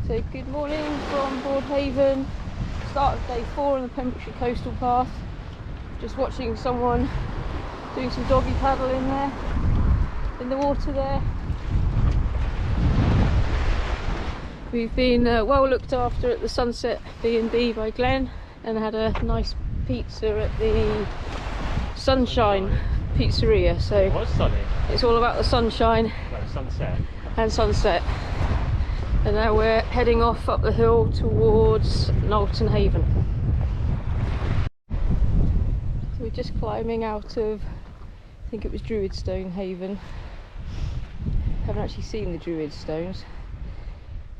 So good morning from Broadhaven, start of day 4 on the Pembrokeshire Coastal Path. Just watching someone doing some doggy paddle in there, in the water there. We've been well looked after at the Sunset B&B by Glenn and had a nice pizza at the Sunshine Pizzeria. So it was sunny. It's all about the sunshine and sunset. And now we're heading off up the hill towards Knowlton Haven. So we're just climbing out of, I think it was Druidstone Haven. Haven't actually seen the Druid Stones,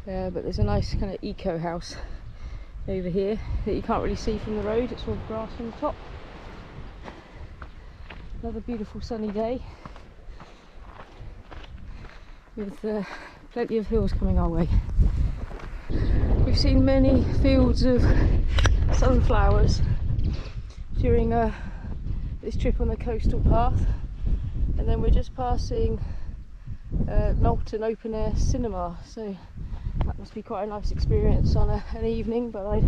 but there's a nice kind of eco house over here that you can't really see from the road. It's all grass on the top. Another beautiful sunny day with plenty of hills coming our way. We've seen many fields of sunflowers during this trip on the coastal path, and then we're just passing Knowlton Open Air Cinema, so that must be quite a nice experience on an evening, but I'd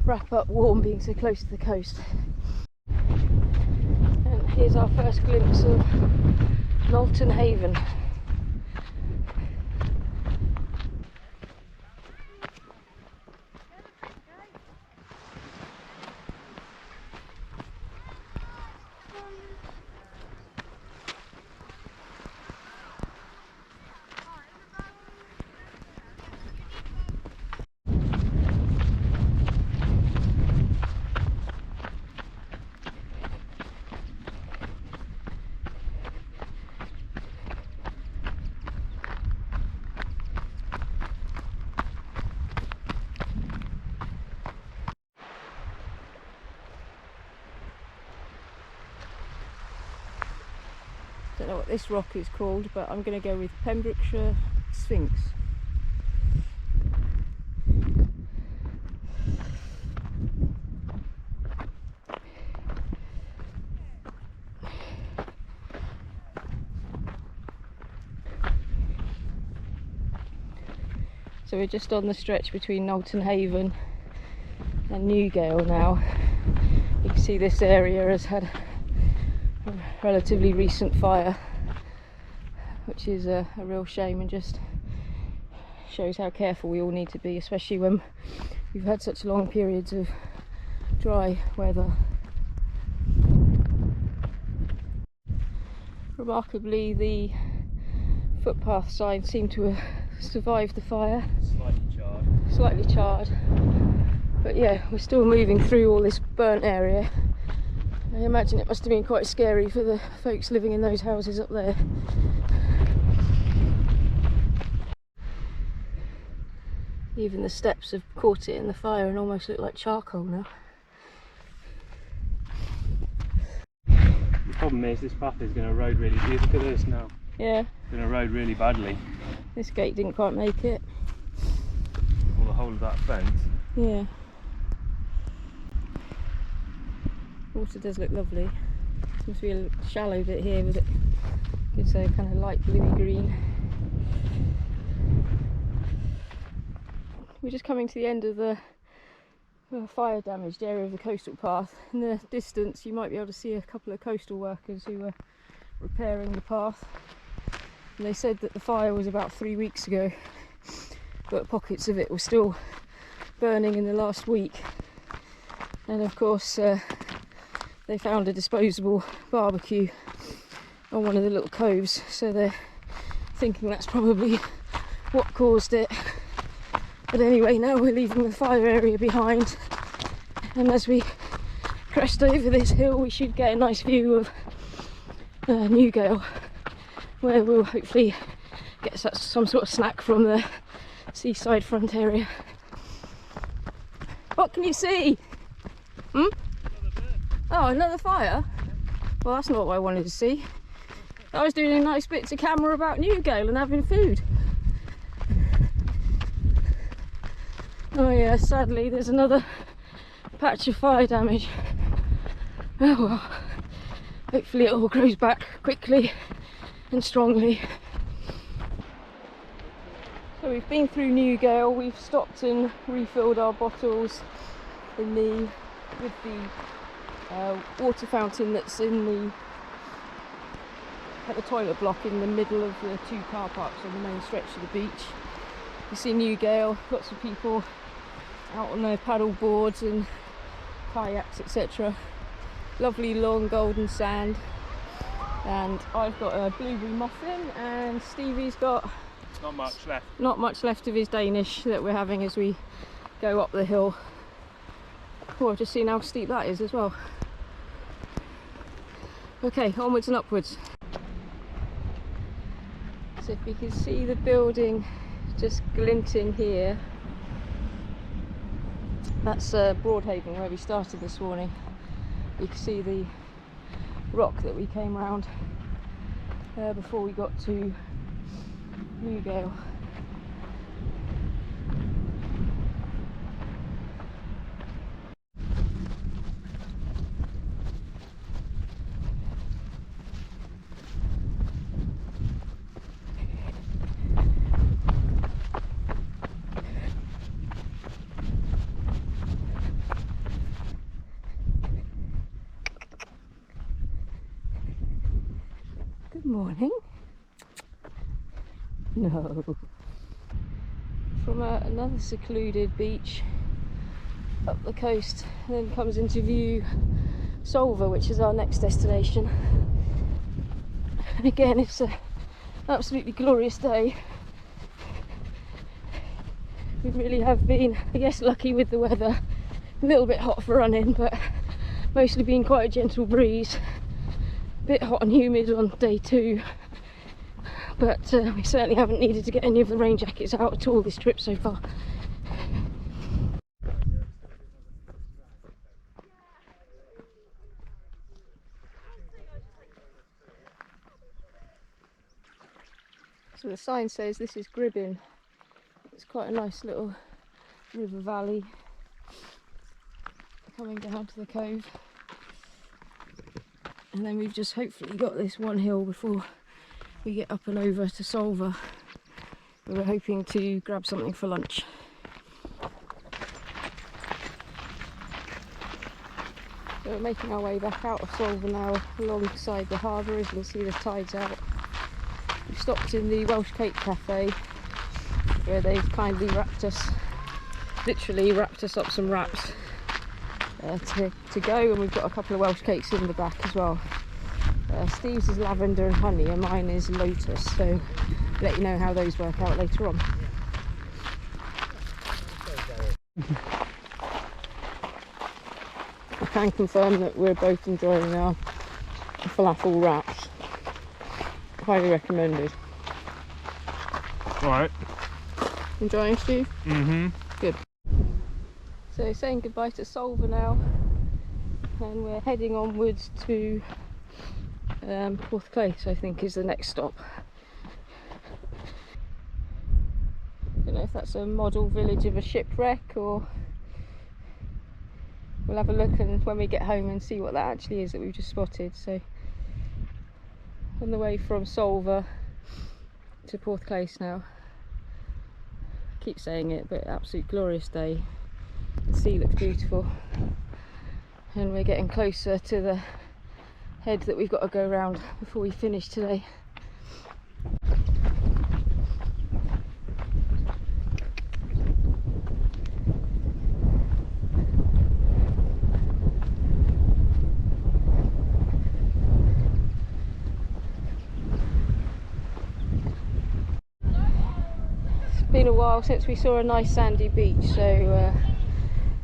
wrap up warm being so close to the coast. And here's our first glimpse of Knowlton Haven. Don't know what this rock is called, but I'm going to go with Pembrokeshire Sphinx. So we're just on the stretch between Knowlton Haven and Newgale now. You can see this area has had a relatively recent fire, which is a real shame and just shows how careful we all need to be, especially when we've had such long periods of dry weather. Remarkably, the footpath sign seemed to have survived the fire. Slightly charred, but yeah, we're still moving through all this burnt area. I imagine it must have been quite scary for the folks living in those houses up there. Even the steps have caught it in the fire and almost look like charcoal now. The problem is this path is going to erode really. Do you look at this now? Yeah. It's going to erode really badly. This gate didn't quite make it. Or the whole of that fence. Yeah. Water does look lovely. Must be a shallow bit here with it. Good, so kind of light bluey green. We're just coming to the end of the fire damaged area of the coastal path. In the distance you might be able to see a couple of coastal workers who were repairing the path. And they said that the fire was about 3 weeks ago, but pockets of it were still burning in the last week. And of course they found a disposable barbecue on one of the little coves, so they're thinking that's probably what caused it. But anyway, now we're leaving the fire area behind, and as we crest over this hill we should get a nice view of Newgale, where we'll hopefully get some sort of snack from the seaside front area. What can you see? Oh, another fire? Well, that's not what I wanted to see. I was doing a nice bit to camera about Newgale and having food. Oh yeah, sadly there's another patch of fire damage. Oh well, hopefully it all grows back quickly and strongly. So we've been through Newgale, we've stopped and refilled our bottles in the with the water fountain that's at the toilet block in the middle of the two car parks on the main stretch of the beach. You see Newgale, lots of people out on their paddle boards and kayaks, etc. Lovely long golden sand. And I've got a blueberry muffin, and Stevie's got not much left of his Danish that we're having as we go up the hill. Oh, I've just seen how steep that is as well. Okay, onwards and upwards. So if we can see the building just glinting here, that's Broadhaven, where we started this morning. You can see the rock that we came round before we got to Newgale. Good morning. No. From another secluded beach up the coast, then comes into view Solva, which is our next destination. And again, it's an absolutely glorious day. We really have been, I guess, lucky with the weather. A little bit hot for running, but mostly been quite a gentle breeze. A bit hot and humid on day 2, but we certainly haven't needed to get any of the rain jackets out at all this trip so far. So the sign says this is Gribbin. It's quite a nice little river valley coming down to the cove. And then we've just hopefully got this one hill before we get up and over to Solva. We were hoping to grab something for lunch. So we're making our way back out of Solva now alongside the harbour. As you can see, the tide's out. We've stopped in the Welsh Cake Cafe where they've kindly literally wrapped us up some wraps to go, and we've got a couple of Welsh cakes in the back as well. Steve's is lavender and honey, and mine is lotus, so I'll let you know how those work out later on. I can confirm that we're both enjoying our falafel wraps. Highly recommended. Right. Enjoying, Steve? Mm-hmm. Good. So saying goodbye to Solva now, and we're heading onwards to Porthclais, I think is the next stop. Don't know if that's a model village of a shipwreck, or we'll have a look and when we get home and see what that actually is that we've just spotted. So on the way from Solva to Porthclais now. I keep saying it, but absolute glorious day. The sea looks beautiful, and we're getting closer to the head that we've got to go round before we finish today. It's been a while since we saw a nice sandy beach, so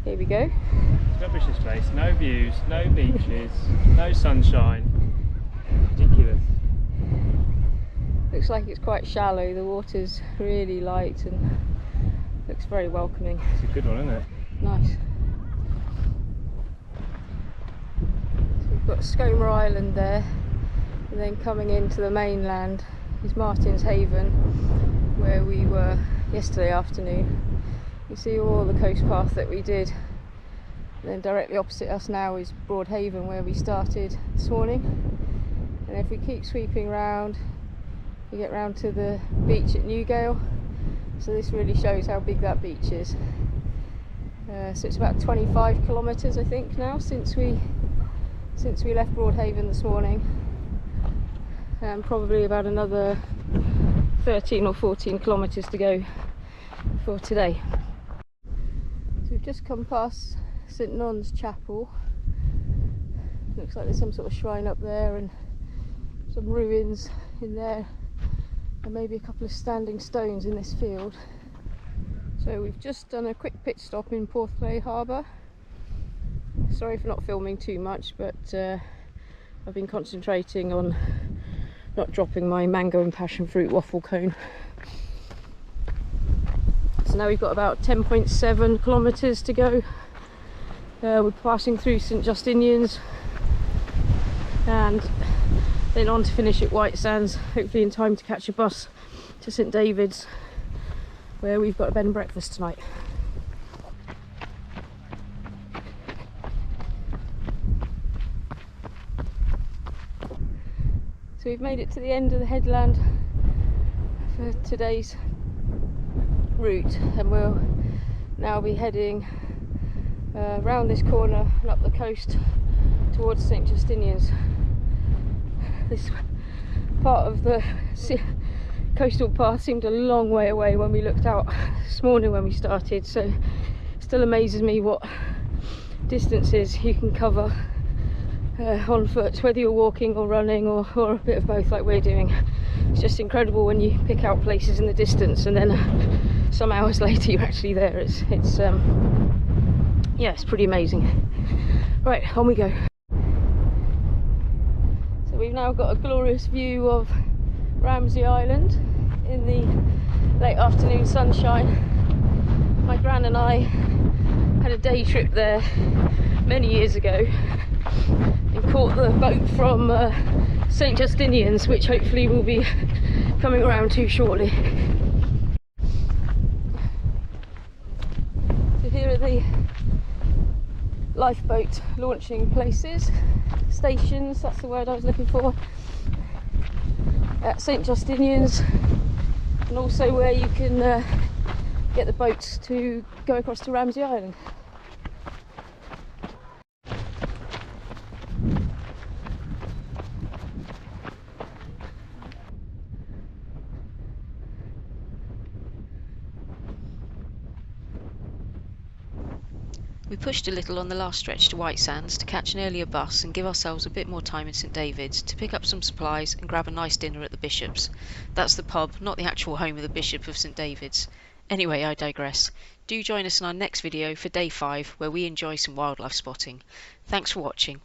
here we go. Rubbish this place, no views, no beaches, no sunshine. Ridiculous. Looks like it's quite shallow, the water's really light and looks very welcoming. It's a good one, isn't it? Nice. So we've got Skomer Island there, and then coming into the mainland is Martin's Haven, where we were yesterday afternoon. You see all the coast path that we did. And then directly opposite us now is Broadhaven, where we started this morning. And if we keep sweeping round, we get round to the beach at Newgale. So this really shows how big that beach is. So it's about 25 kilometres I think now since we left Broadhaven this morning, and probably about another 13 or 14 kilometres to go for today. So we've just come past St Non's Chapel. Looks like there's some sort of shrine up there and some ruins in there, and maybe a couple of standing stones in this field. So we've just done a quick pit stop in Porthclais Harbour. Sorry for not filming too much, but I've been concentrating on not dropping my mango and passion fruit waffle cone. So now we've got about 10.7 kilometres to go. We're passing through St Justinian's and then on to finish at Whitesands, hopefully in time to catch a bus to St David's, where we've got a bed and breakfast tonight. So we've made it to the end of the headland for today's route, and we'll now be heading round this corner and up the coast towards St Justinian's. This part of the coastal path seemed a long way away when we looked out this morning when we started, so it still amazes me what distances you can cover on foot, whether you're walking or running or a bit of both like we're doing. It's just incredible when you pick out places in the distance and then some hours later you're actually there. Yeah, it's pretty amazing. Right, on we go. So we've now got a glorious view of Ramsey Island in the late afternoon sunshine. My gran and I had a day trip there many years ago and caught the boat from St Justinian's, which hopefully we'll be coming around to shortly. So here are the lifeboat launching places, stations, that's the word I was looking for, at St Justinian's, and also where you can get the boats to go across to Ramsey Island. We pushed a little on the last stretch to Whitesands to catch an earlier bus and give ourselves a bit more time in St David's to pick up some supplies and grab a nice dinner at the Bishop's. That's the pub, not the actual home of the Bishop of St David's. Anyway, I digress. Do join us in our next video for day 5, where we enjoy some wildlife spotting. Thanks for watching.